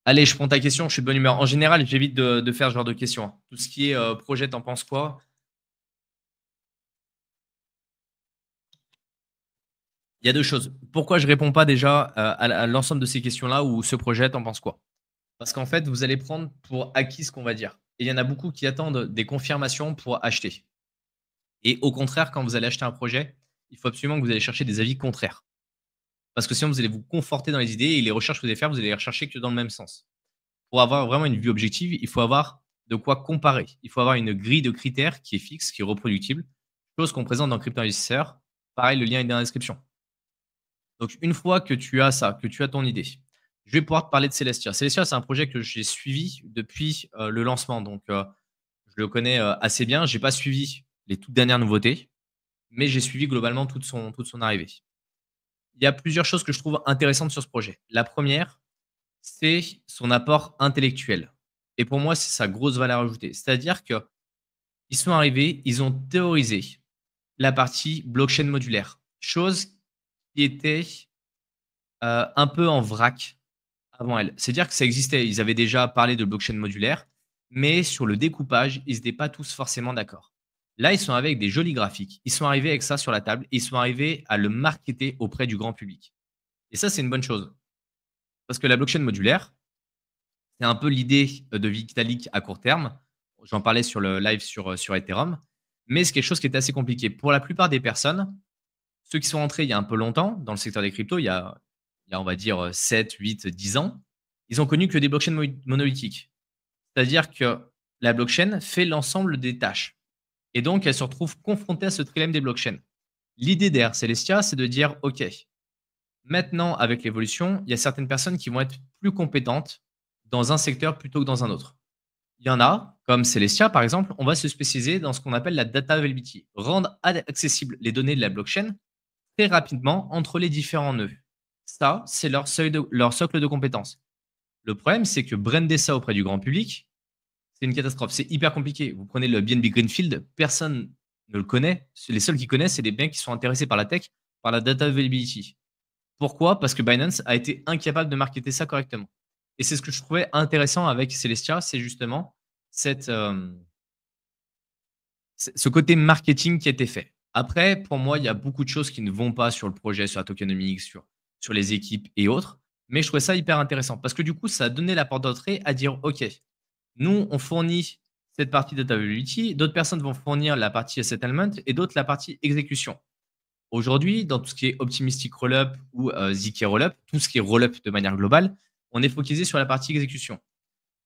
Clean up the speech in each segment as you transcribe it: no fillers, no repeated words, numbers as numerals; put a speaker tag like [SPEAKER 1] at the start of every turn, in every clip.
[SPEAKER 1] Allez, je prends ta question, je suis de bonne humeur. En général, j'évite de faire ce genre de questions, hein. Tout ce qui est projet, t'en penses quoi? Il y a deux choses. Pourquoi je réponds pas déjà à l'ensemble de ces questions-là ou ce projet, t'en penses quoi? Parce qu'en fait, vous allez prendre pour acquis ce qu'on va dire. Et il y en a beaucoup qui attendent des confirmations pour acheter. Et au contraire, quand vous allez acheter un projet, il faut absolument que vous allez chercher des avis contraires. Parce que sinon, vous allez vous conforter dans les idées et les recherches que vous allez faire, vous allez les rechercher que dans le même sens. Pour avoir vraiment une vue objective, il faut avoir de quoi comparer. Il faut avoir une grille de critères qui est fixe, qui est reproductible, chose qu'on présente dans Crypto Investisseur. Pareil, le lien est dans la description. Donc, une fois que tu as ça, que tu as ton idée, je vais pouvoir te parler de Celestia. Celestia, c'est un projet que j'ai suivi depuis le lancement. Donc, je le connais assez bien. Je n'ai pas suivi les toutes dernières nouveautés, mais j'ai suivi globalement toute son arrivée. Il y a plusieurs choses que je trouve intéressantes sur ce projet. La première, c'est son apport intellectuel. Et pour moi, c'est sa grosse valeur ajoutée. C'est-à-dire qu'ils sont arrivés, ils ont théorisé la partie blockchain modulaire, chose qui était un peu en vrac avant elle. C'est-à-dire que ça existait, ils avaient déjà parlé de blockchain modulaire, mais sur le découpage, ils n'étaient pas tous forcément d'accord. Là, ils sont arrivés avec des jolis graphiques, ils sont arrivés avec ça sur la table, ils sont arrivés à le marketer auprès du grand public. Et ça, c'est une bonne chose. Parce que la blockchain modulaire, c'est un peu l'idée de Vitalik à court terme. J'en parlais sur le live sur Ethereum, mais c'est quelque chose qui est assez compliqué. Pour la plupart des personnes, ceux qui sont entrés il y a un peu longtemps dans le secteur des cryptos, il y a on va dire 7, 8, 10 ans, ils ont connu que des blockchains monolithiques. C'est-à-dire que la blockchain fait l'ensemble des tâches. Et donc, elle se retrouve confrontée à ce trilemme des blockchains. L'idée derrière Celestia, c'est de dire, OK, maintenant, avec l'évolution, il y a certaines personnes qui vont être plus compétentes dans un secteur plutôt que dans un autre. Il y en a, comme Celestia par exemple, on va se spécialiser dans ce qu'on appelle la data availability, rendre accessibles les données de la blockchain très rapidement entre les différents nœuds. Ça, c'est leur socle de compétences. Le problème, c'est que brander ça auprès du grand public, c'est une catastrophe. C'est hyper compliqué. Vous prenez le BNB Greenfield, personne ne le connaît. Les seuls qui connaissent, c'est des mecs qui sont intéressés par la tech, par la data availability. Pourquoi? Parce que Binance a été incapable de marketer ça correctement. Et c'est ce que je trouvais intéressant avec Celestia, c'est justement cette, ce côté marketing qui a été fait. Après, pour moi, il y a beaucoup de choses qui ne vont pas sur le projet, sur la tokenomics, sur les équipes et autres. Mais je trouvais ça hyper intéressant parce que du coup, ça a donné la porte d'entrée à dire, OK, nous, on fournit cette partie data availability, d'autres personnes vont fournir la partie settlement et d'autres la partie exécution. Aujourd'hui, dans tout ce qui est optimistic rollup ou ZK rollup, tout ce qui est rollup de manière globale, on est focalisé sur la partie exécution.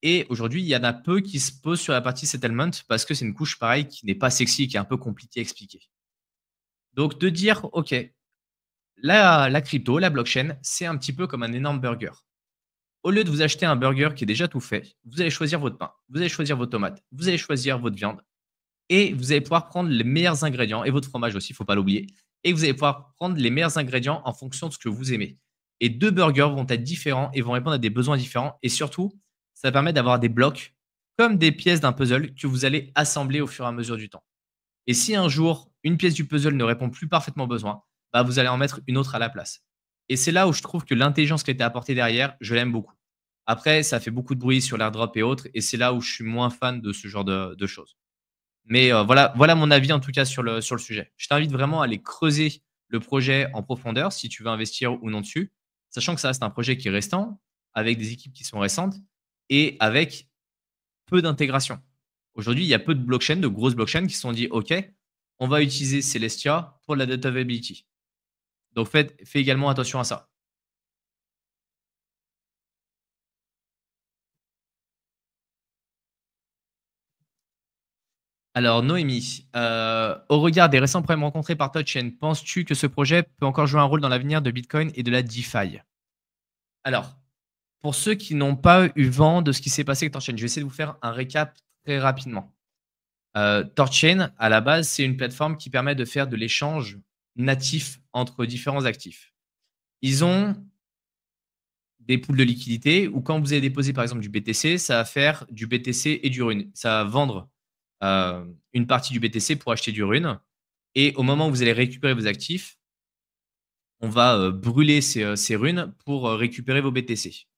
[SPEAKER 1] Et aujourd'hui, il y en a peu qui se posent sur la partie settlement parce que c'est une couche pareil qui n'est pas sexy et qui est un peu compliquée à expliquer. Donc de dire, OK, la crypto, la blockchain, c'est un petit peu comme un énorme burger. Au lieu de vous acheter un burger qui est déjà tout fait, vous allez choisir votre pain, vous allez choisir vos tomates, vous allez choisir votre viande et vous allez pouvoir prendre les meilleurs ingrédients et votre fromage aussi, il ne faut pas l'oublier. Et vous allez pouvoir prendre les meilleurs ingrédients en fonction de ce que vous aimez. Et deux burgers vont être différents et vont répondre à des besoins différents. Et surtout, ça permet d'avoir des blocs comme des pièces d'un puzzle que vous allez assembler au fur et à mesure du temps. Et si un jour, une pièce du puzzle ne répond plus parfaitement aux besoins, bah, vous allez en mettre une autre à la place. Et c'est là où je trouve que l'intelligence qui a été apportée derrière, je l'aime beaucoup. Après, ça fait beaucoup de bruit sur l'airdrop et autres, et c'est là où je suis moins fan de ce genre de choses. Mais voilà mon avis en tout cas sur le sujet. Je t'invite vraiment à aller creuser le projet en profondeur si tu veux investir ou non dessus, sachant que ça reste un projet qui est restant, avec des équipes qui sont récentes et avec peu d'intégration. Aujourd'hui, il y a peu de blockchains, de grosses blockchains qui se sont dit: «OK, on va utiliser Celestia pour la data availability». Donc fais également attention à ça. Alors Noémie, au regard des récents problèmes rencontrés par TouchChain, penses-tu que ce projet peut encore jouer un rôle dans l'avenir de Bitcoin et de la DeFi? Alors, pour ceux qui n'ont pas eu vent de ce qui s'est passé avec TorChain, je vais essayer de vous faire un récap très rapidement. TorChain, à la base, c'est une plateforme qui permet de faire de l'échange natif entre différents actifs. Ils ont des pools de liquidité où quand vous allez déposer par exemple du BTC, ça va faire du BTC et du Rune. Ça va vendre une partie du BTC pour acheter du Rune. Et au moment où vous allez récupérer vos actifs, on va brûler ces runes pour récupérer vos BTC.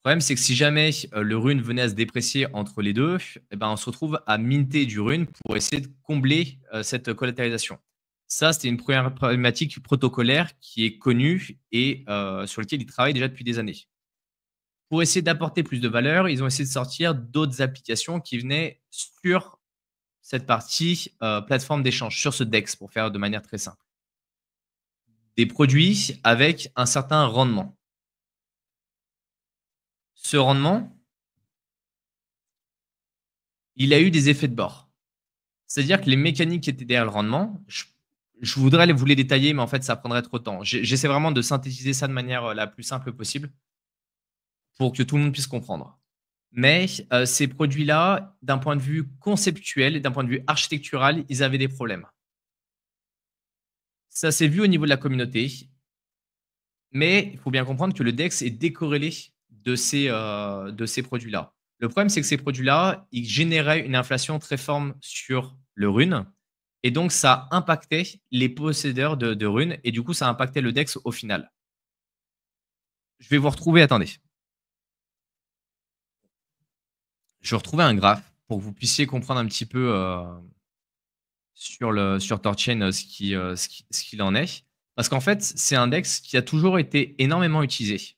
[SPEAKER 1] Le problème, c'est que si jamais, le rune venait à se déprécier entre les 2, et ben, on se retrouve à minter du rune pour essayer de combler, cette collatéralisation. Ça, c'était une première problématique protocolaire qui est connue et sur lequel ils travaillent déjà depuis des années. Pour essayer d'apporter plus de valeur, ils ont essayé de sortir d'autres applications qui venaient sur cette partie, plateforme d'échange, sur ce DEX, pour faire de manière très simple. Des produits avec un certain rendement. Ce rendement, il a eu des effets de bord. C'est-à-dire que les mécaniques qui étaient derrière le rendement, je voudrais vous les détailler, mais en fait, ça prendrait trop de temps. J'essaie vraiment de synthétiser ça de manière, la plus simple possible pour que tout le monde puisse comprendre. Mais, ces produits-là, d'un point de vue conceptuel et d'un point de vue architectural, ils avaient des problèmes. Ça s'est vu au niveau de la communauté, mais il faut bien comprendre que le DEX est décorrélé de ces produits-là. Le problème, c'est que ces produits-là, ils généraient une inflation très forte sur le rune et donc ça impactait les possédeurs de runes et du coup, ça impactait le DEX au final. Je vais vous retrouver, attendez. Je vais retrouver un graphe pour que vous puissiez comprendre un petit peu, sur Torchain, ce qu'il en est. Parce qu'en fait, c'est un DEX qui a toujours été énormément utilisé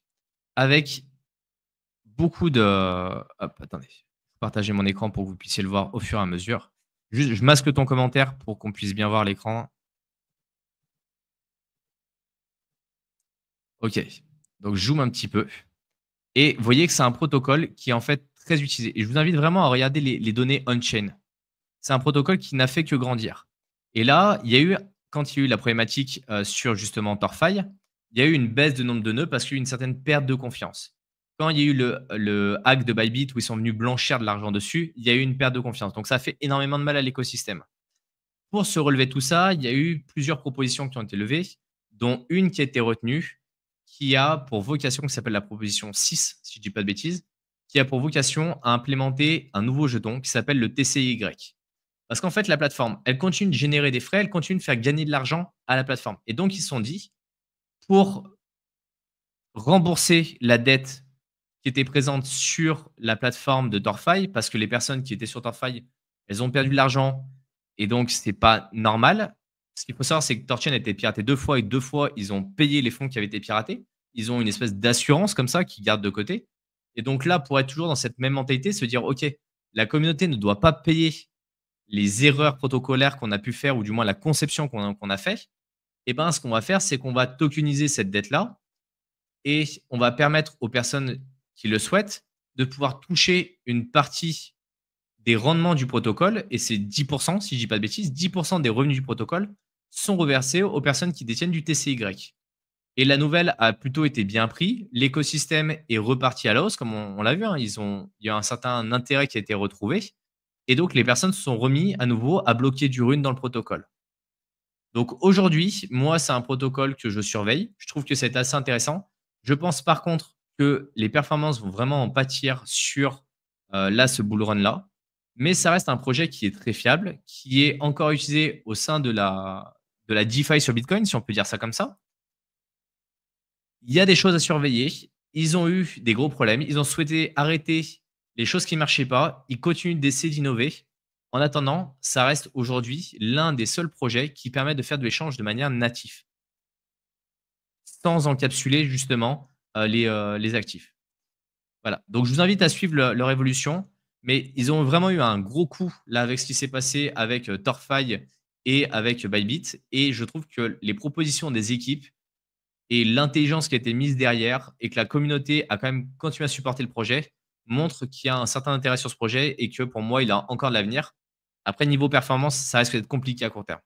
[SPEAKER 1] avec beaucoup de hop, attendez, partager mon écran pour que vous puissiez le voir au fur et à mesure. Juste, je masque ton commentaire pour qu'on puisse bien voir l'écran. OK, donc je zoome un petit peu et vous voyez que c'est un protocole qui est en fait très utilisé et je vous invite vraiment à regarder les données on-chain. C'est un protocole qui n'a fait que grandir et là, il y a eu quand il y a eu la problématique, sur justement Torfai, il y a eu une baisse de nombre de nœuds parce qu'il y a eu une certaine perte de confiance. Quand il y a eu le hack de Bybit où ils sont venus blanchir de l'argent dessus, il y a eu une perte de confiance. Donc ça a fait énormément de mal à l'écosystème. Pour se relever tout ça, il y a eu plusieurs propositions qui ont été levées, dont une qui a été retenue, qui a pour vocation, qui s'appelle la proposition 6, si je ne dis pas de bêtises, qui a pour vocation à implémenter un nouveau jeton qui s'appelle le TCY. Parce qu'en fait, la plateforme, elle continue de générer des frais, elle continue de faire gagner de l'argent à la plateforme. Et donc, ils se sont dit, pour rembourser la dette qui était présente sur la plateforme de Torfai, parce que les personnes qui étaient sur Torfai, elles ont perdu de l'argent et donc c'est pas normal. Ce qu'il faut savoir, c'est que Torchain a été piraté 2 fois et 2 fois, ils ont payé les fonds qui avaient été piratés. Ils ont une espèce d'assurance comme ça qu'ils gardent de côté et donc là, pour être toujours dans cette même mentalité, se dire: «OK, la communauté ne doit pas payer les erreurs protocolaires qu'on a pu faire ou du moins la conception qu'on a fait». Et ben, ce qu'on va faire, c'est qu'on va tokeniser cette dette-là et on va permettre aux personnes qui le souhaitent de pouvoir toucher une partie des rendements du protocole et c'est 10 si je dis pas de bêtises, 10 des revenus du protocole sont reversés aux personnes qui détiennent du TCY. Et la nouvelle a plutôt été bien pris. L'écosystème est reparti à la hausse, comme on l'a vu, hein. Il y a un certain intérêt qui a été retrouvé. Et donc, les personnes se sont remis à nouveau à bloquer du rune dans le protocole. Donc aujourd'hui, moi, c'est un protocole que je surveille. Je trouve que c'est assez intéressant. Je pense par contre que les performances vont vraiment en pâtir sur là, ce bull run-là. Mais ça reste un projet qui est très fiable, qui est encore utilisé au sein de la DeFi sur Bitcoin, si on peut dire ça comme ça. Il y a des choses à surveiller. Ils ont eu des gros problèmes. Ils ont souhaité arrêter les choses qui ne marchaient pas. Ils continuent d'essayer d'innover. En attendant, ça reste aujourd'hui l'un des seuls projets qui permet de faire de l'échange de manière native, sans encapsuler justement les actifs. Voilà. Donc, je vous invite à suivre leur évolution, mais ils ont vraiment eu un gros coup là avec ce qui s'est passé avec Torfai et avec Bybit. Et je trouve que les propositions des équipes et l'intelligence qui a été mise derrière et que la communauté a quand même continué à supporter le projet montre qu'il y a un certain intérêt sur ce projet et que pour moi, il a encore de l'avenir. Après, niveau performance, ça risque d'être compliqué à court terme.